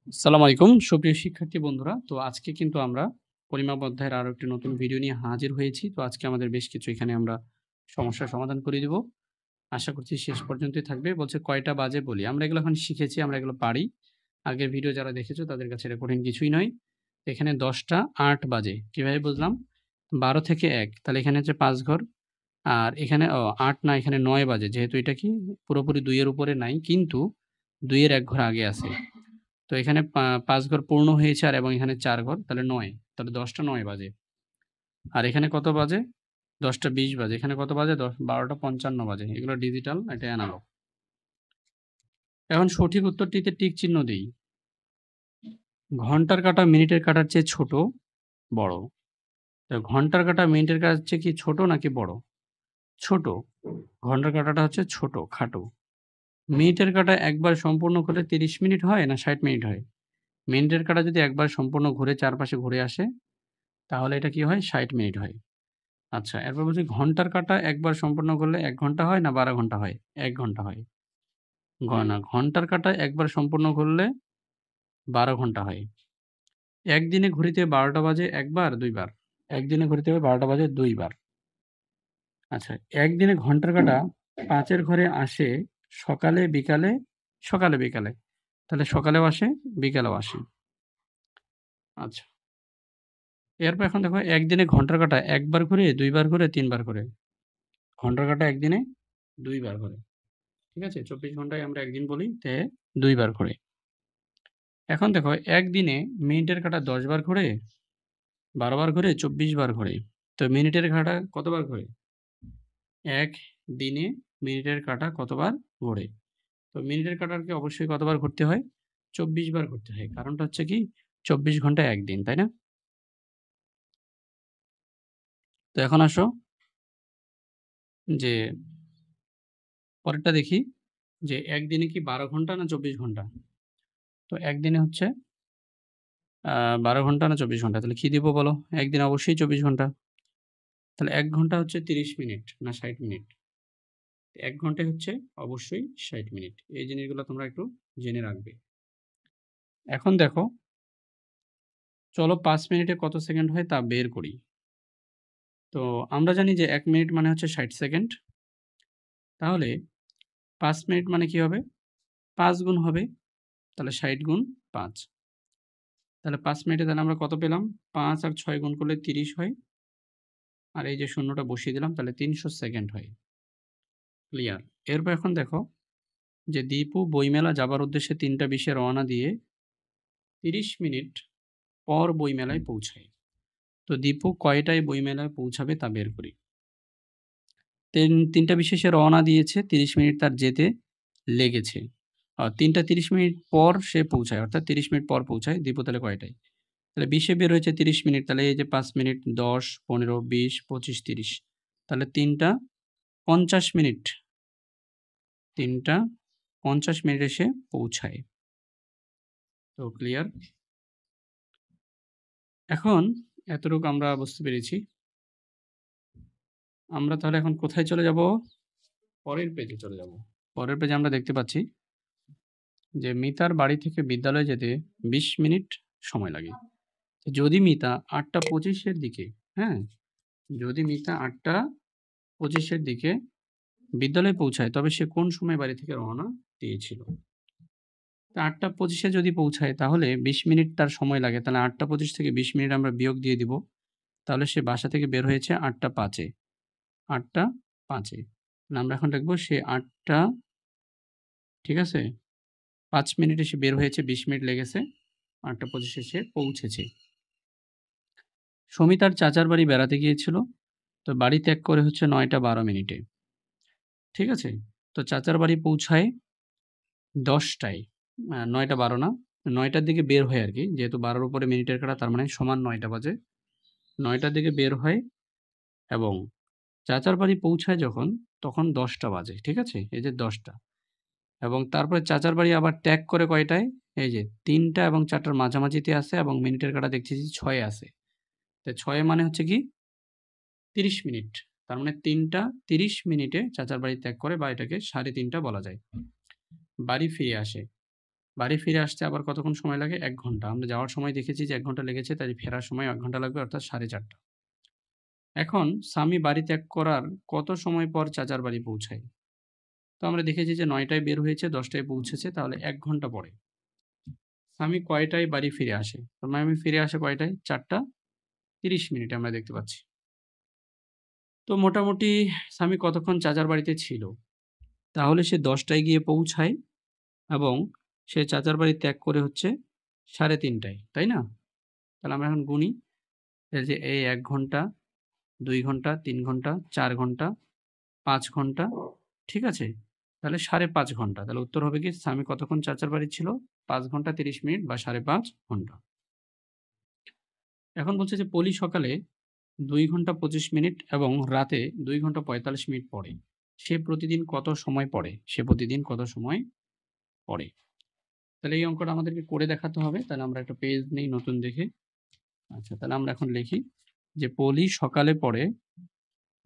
আসসালামু আলাইকুম সুপ্রিয় শিক্ষার্থী বন্ধুরা। তো আজকে কিন্তু আমরা পরিমাপ অধ্যায়ের আরো একটি নতুন ভিডিও নিয়ে হাজির হয়েছি। তো আজকে আমাদের বেশ কিছু এখানে আমরা সমস্যার সমাধান করে দিব। আশা করছি শেষ পর্যন্তই থাকবে। বলছে কয়টা বাজে বলি। আমরা এগুলো এখন শিখেছি, আমরা এগুলো পারি। আগের ভিডিও যারা দেখেছো তাদের কাছে এটা কঠিন কিছুই নয়। এখানে ১০টা ৮ বাজে। কিভাবে বুঝলাম? ১২ থেকে ১ তাহলে এখানে হচ্ছে ৫ ঘর। আর এখানে ৮ না এখানে ৯ বাজে। যেহেতু এটা কি পুরোপুরি ২ এর উপরে নাই কিন্তু ২ এর ১ ঘর আগে আছে। তো এখানে ৫ ঘর পূর্ণ হয়েছে আর এবং এখানে ৪ ঘর তাহলে ৯। তাহলে ১০টা ৯ বাজে। আর এখানে কত বাজে? ১০টা ২০ বাজে। এখানে কত বাজে? ১২টা ৫৫ বাজে। এগুলো ডিজিটাল, এটা এনালগ। এখন সঠিক উত্তরটিতে টিক চিহ্ন দেই। ঘন্টার কাঁটা মিনিটের কাঁটার চেয়ে ছোট, বড়? তো ঘন্টার কাঁটা মিনিটের কাঁটার চেয়ে কি ছোট নাকি বড়? ছোট। ঘন্টার কাঁটাটা হচ্ছে ছোট, খাটো। মিনিটের কাঁটা একবার সম্পূর্ণ করলে ৩০ মিনিট হয় না ৬০ মিনিট হয়? মিনিটের কাঁটা যদি একবার সম্পূর্ণ ঘুরে চারপাশে ঘুরে আসে তাহলে এটা কি হয়? ৬০ মিনিট হয়। আচ্ছা, এরপর বলছি ঘন্টার কাঁটা একবার সম্পূর্ণ করলে ১ ঘন্টা হয় না ১২ ঘন্টা হয়? ১ ঘন্টা হয়। না, ঘন্টার কাঁটা একবার সম্পূর্ণ করলে ১২ ঘন্টা হয়। একদিনে ঘড়িতে ১২টা বাজে একবার, ২ বার? একদিনে ঘড়িতে ১২টা বাজে ২ বার। আচ্ছা, একদিনে ঘন্টার কাঁটা ৫ এর ঘরে আসে সকালে, বিকালে, সকালে, বিকালে। তাহলে সকালেও আসে, বিকালেও আসে। আচ্ছা, এরপর এখন দেখো একদিনে ঘন্টার কাঁটা ১ বার ঘুরে, ২ বার ঘুরে, ৩ বার ঘুরে। ঘন্টার কাঁটা একদিনে ২ বার ঘোরে। ঠিক আছে? ২৪ ঘন্টায় আমরা একদিন বলি, ২ বার ঘোরে। এখন দেখো একদিনে মিনিটের কাঁটা ১০ বার ঘোরে, ১২ বার ঘোরে, ২৪ বার ঘোরে। তো মিনিটের কাঁটা কতবার ঘোরে? এক দিনে মিনিটের কাঁটা কতবার ঘোরে? তো মিনিটের কাঁটাকে অবশ্যই কতবার ঘুরতে হয়? ২৪ বার ঘুরতে হয়। কারণটা হচ্ছে কি ২৪ ঘন্টায় ১ দিন, তাই না? তো এখন আসো যে পরেরটা দেখি যে একদিনে কি ১২ ঘন্টা না ২৪ ঘন্টা? তো একদিনে হচ্ছে ১২ ঘন্টা না ২৪ ঘন্টা? তাহলে কি দিব বলো? একদিনে অবশ্যই ২৪ ঘন্টা। তাহলে ১ ঘন্টা হচ্ছে ৩০ মিনিট না ৬০ মিনিট? ১ ঘন্টায় হচ্ছে অবশ্যই ৬০ মিনিট। এই জিনিসগুলো তোমরা একটু জেনে রাখবে। এখন দেখো, চলো ৫ মিনিটে কত সেকেন্ড হয় তা বের করি। তো আমরা জানি যে ১ মিনিট মানে হচ্ছে ৬০ সেকেন্ড। তাহলে ৫ মিনিট মানে কি হবে? ৫ গুণ হবে। তাহলে ৬০ গুণ ৫। তাহলে ৫ মিনিটে তাহলে আমরা কত পেলাম? ৫ আর ৬ গুণ করলে ৩০ হয়। আর এই যে শূন্যটা বসিয়ে দিলাম তাহলে ৩০০ সেকেন্ড হয়। ক্লিয়ার? এরপর এখন দেখো যে দীপু বইমেলা যাবার উদ্দেশ্যে ৩টা ২০ এ রওনা দিয়ে ৩০ মিনিট পর বইমেলায় পৌঁছায়। তো দীপু কয়টায় বইমেলায় পৌঁছাবে তা বের করি। ৩টা ২০ এ সে রওনা দিয়েছে, ৩০ মিনিট তার যেতে লেগেছে। ৩টা ৩০ মিনিট পর সে পৌঁছায়, অর্থাৎ ৩০ মিনিট পর পৌঁছায়। দীপু তাহলে কয়টায়? তাহলে ২০ এ বের হয়েছে ৩০ মিনিট, তাহলে এই যে ৫ মিনিট, ১০, ১৫, ২০, ২৫, ৩০। তাহলে ৩টা ৫০ মিনিট। ৩টা ৫০ মিনিটে সে পৌঁছায়। তো ক্লিয়ার? এখন এতটুকু আমরা বুঝতে পেরেছি। আমরা তাহলে এখন কোথায় চলে যাব? পরের পেজে চলে যাব। পরের পেজে আমরা দেখতে পাচ্ছি যে মিতার বাড়ি থেকে বিদ্যালয়ে যেতে ২০ মিনিট সময় লাগে। যদি মিতা ৮টা ২৫ এর দিকে, হ্যাঁ? যদি মিতা ৮টা ২৫ এর দিকে বিদ্যালয়ে পৌঁছায় তবে সে কোন সময় বাড়ি থেকে রওনা দিয়েছিল? তো ৮টা ২৫ এ যদি পৌঁছায় তাহলে ২০ মিনিট তার সময় লাগে। তাহলে ৮টা ২৫ থেকে ২০ মিনিট আমরা বিয়োগ দিয়ে দিব। তাহলে সে বাসা থেকে বের হয়েছে ৮টা ৫ এ। ৮টা ৫ এ। তাহলে আমরা এখন লিখব সে ৮টা, ঠিক আছে? ৫ মিনিটে সে বের হয়েছে, ২০ মিনিট লেগেছে। ৮টা ২৫ এ সে পৌঁছেছে। সুমি তার চাচার বাড়ি বেড়াতে গিয়েছিল। তো বাড়ি ত্যাগ করে হচ্ছে ৯টা ১২ মিনিটে। ঠিক আছে? তো চাচার বাড়ি পৌঁছায় ১০টায়। ৯টা ১২ না, ৯টার দিকে বের হয় আরকি। যেহেতু ১২ র উপরে মিনিটের কাঁটা তার মানে সমান ৯টা বাজে। ৯টার দিকে বের হয় এবং চাচার বাড়ি পৌঁছায় যখন তখন ১০টা বাজে। ঠিক আছে? এই যে ১০টা। এবং তারপরে চাচার বাড়ি আবার ত্যাগ করে কয়টায়? এই যে ৩টা এবং ৪টার মাঝামাঝিতে আছে এবং মিনিটের কাঁটা দেখতেছি ৬ এ আছে। তো ৬ এ মানে হচ্ছে কি ৩০ মিনিট। তার মানে ৩টা ৩০ মিনিটে চাচার বাড়ি ত্যাগ করে বা এটাকে ৩:৩০ বলা যায়। বাড়ি ফিরে আসে। বাড়ি ফিরে আসতে আবার কতক্ষণ সময় লাগে? ১ ঘন্টা। আমরা যাওয়ার সময় দেখেছি যে ১ ঘন্টা লেগেছে, তাই ফেরার সময় ১ ঘন্টা লাগবে, অর্থাৎ 4:30। এখন স্বামী বাড়ি ত্যাগ করার কত সময় পর চাচার বাড়ি পৌঁছায়? তো আমরা দেখেছি যে ৯ টায় বের হয়েছে, ১০ টায় পৌঁছেছে, তাহলে ১ ঘন্টা পরে। স্বামী কয়টায় বাড়ি ফিরে আসে? তো স্বামী ফিরে আসে কয়টায়? ৪:30 মিনিটে আমরা দেখতে পাচ্ছি। তো মোটামুটি স্বামী কতক্ষণ চাচার বাড়িতে ছিল? তাহলে সে ১০ টায় গিয়ে পৌঁছায় এবং সে চাচার বাড়ি ত্যাগ করে হচ্ছে ৩:৩০ টায়, তাই না? তাহলে আমরা এখন গুনি। এই যে এই ১ ঘন্টা, ২ ঘন্টা, ৩ ঘন্টা, ৪ ঘন্টা, ৫ ঘন্টা, ঠিক আছে? তাহলে ৫.৫ ঘন্টা। তাহলে উত্তর হবে কি, স্বামী কতক্ষণ চাচার বাড়ি ছিল? ৫ ঘন্টা ৩০ মিনিট বা ৫.৫ ঘন্টা। এখন বলছে যে পলি সকালে ২ ঘন্টা ২৫ মিনিট এবং রাতে ২ ঘন্টা ৪৫ মিনিট পড়ে। সে প্রতিদিন কত সময় পড়ে? সে প্রতিদিন কত সময় পড়ে? তাহলে এই অঙ্কটা আমাদেরকে করে দেখাতে হবে। তাহলে আমরা একটা পেজ নেই নতুন দেখে। আচ্ছা, তাহলে আমরা এখন লিখি যে পলি সকালে পড়ে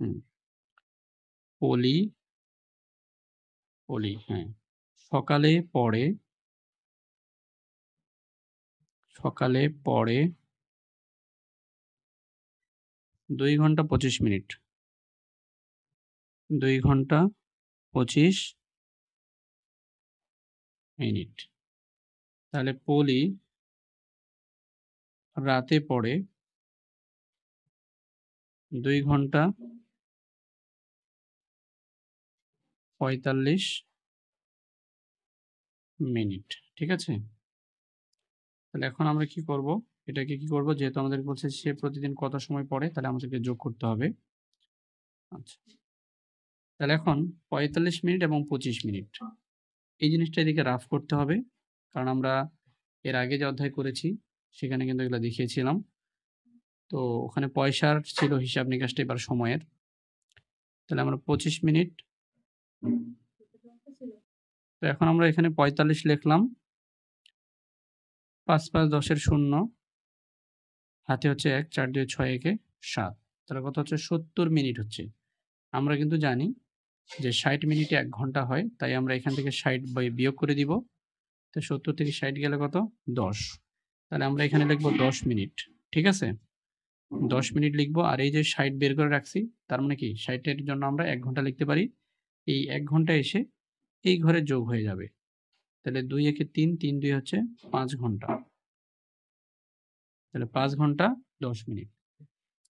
হুম, পলি, হ্যাঁ। সকালে পড়ে, সকালে পড়ে ২ ঘন্টা ২৫ মিনিট। ২ ঘন্টা ২৫ মিনিট। তাহলে পলি রাতে পড়ে ২ ঘন্টা ৪৫ মিনিট। ঠিক আছে? তাহলে এখন আমরা কি করব? এটাকে কি করব? যেহেতু আমাদের বলছে সে প্রতিদিন কত সময় পড়ে, তাহলে আমাদেরকে যোগ করতে হবে। আচ্ছা। তাহলে এখন ৪৫ মিনিট এবং ২৫ মিনিট। এই জিনিসটা এদিকে রাফ করতে হবে। কারণ আমরা এর আগে যে অধ্যায় করেছি সেখানে কিন্তু এগুলো দেখিয়েছিলাম। তো ওখানে পয়সার ছিল হিসাব নিকাশটা, এবার সময়ের। তাহলে আমরা ২৫ মিনিট, তো এখন আমরা এখানে ৪৫ লিখলাম। ৫ ৫ ১০ এর ০, হাতে হচ্ছে ১, ৪ ২ ৬ একে ৭। তাহলে কত হচ্ছে? ৭০ মিনিট হচ্ছে। আমরা কিন্তু জানি যে ৬০ মিনিটে ১ ঘন্টা হয়। তাই আমরা এখান থেকে ৬০ বিয়োগ করে দিব। তো ৭০ থেকে ৬০ গেলে কত? ১০। তাহলে আমরা এখানে লিখব ১০ মিনিট। ঠিক আছে? ১০ মিনিট লিখব। আর এই যে ৬০ বের করে রাখছি, তার মানে কি ৬০ এর জন্য আমরা ১ ঘন্টা লিখতে পারি। এই ১ ঘন্টা এসে এই ঘরে যোগ হয়ে যাবে। তাহলে ২ একে ৩, ৩ ২ হচ্ছে ৫ ঘন্টা। তাহলে ৫ ঘন্টা ১০ মিনিট।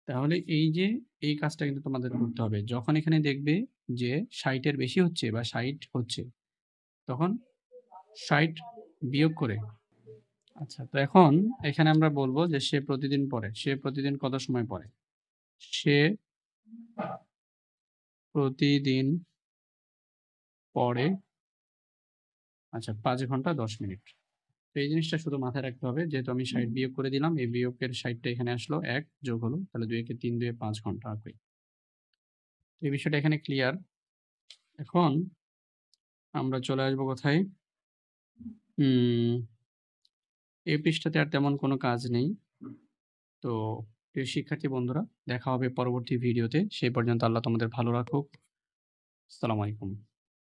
তাহলে এই যে এই কাজটা কিন্তু তোমাদের করতে হবে। যখন এখানে দেখবে যে ৬০ এর বেশি হচ্ছে বা ৬০ হচ্ছে, তখন ৬০ বিয়োগ করে, আচ্ছা, তো এখন এখানে আমরা বলব যে সে প্রতিদিন পড়ে। সে প্রতিদিন কত সময় পড়ে? সে প্রতিদিন পড়ে, আচ্ছা, ৫ ঘন্টা ১০ মিনিট। তো এই জিনিসটা শুধু মাথায় রাখতে হবে। যেহেতু আমি ৬০ বিয়োগ করে দিলাম, এই বিয়োগের ৬০ টা এখানে আসলো, ১ যোগ হলো। তাহলে ২ একে ৩, ২ এ ৫ ঘন্টা হবে। এই বিষয়টা এখানে ক্লিয়ার। এখন আমরা চলে আসবো কোথায়? এই পৃষ্ঠাতে আর তেমন কোনো কাজ নেই। তো প্রিয় শিক্ষার্থী বন্ধুরা, দেখা হবে পরবর্তী ভিডিওতে। সেই পর্যন্ত আল্লাহ তোমাদের ভালো রাখুক। আসসালামু আলাইকুম।